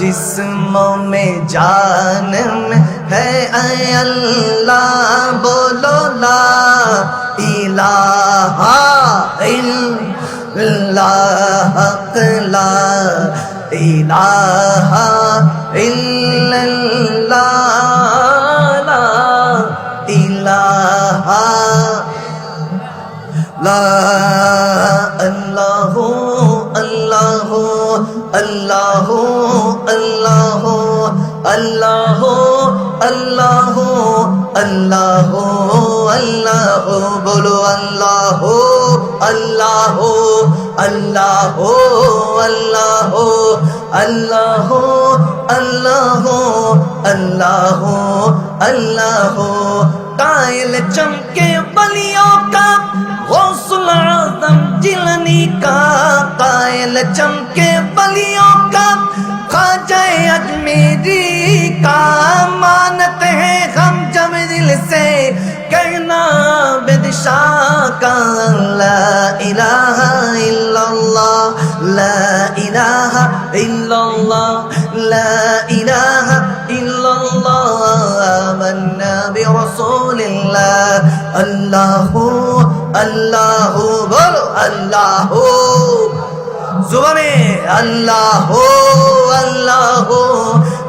जिस्मों में जान में है ऐ अल्लाह बोलो ला इलाहा इल्लल्लाह ला इलाहा इल्लल्लाह ला इलाहा ला अल्लाहु अल्लाहु अल्लाहु अल्लाहु अल्लाहु अल्लाहु अल्लाहु अल्लाहु बोलो अल्लाहु अल्लाहु अल्लाहु अल्लाहु अल्लाहु अल्लाहु अल्लाहु अल्लाहु कायल चमके बलियों का गौसुल आज़म जिलनी का कायल चमके बलियों का ख्वाजा अजमेरी का मानते हैं हम जब दिल से कहना बिदशाह का ला इलाहा इल्लल्लाह ला इलाहा इल्लल्लाह ला इलाहा इल्लल्लाह आमन्ना बिरसूलिल्लाह अल्लाहु अल्लाहु बोलो अल्लाहु जुबाने अल्लाहु अल्लाहु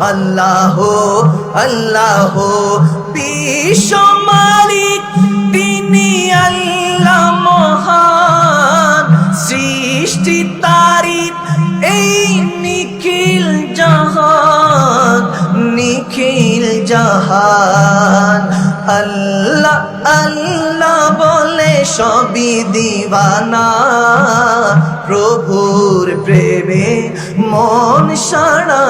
अल्लाहु अल्लाहु বিশ্ব মালিক তিনি আল্লাহ মহান সৃষ্টি তারি এই নিখিল জাহান আল্লাহ আল্লাহ বলে সবই দিওয়ানা প্রভুর প্রেমে মন সাড়া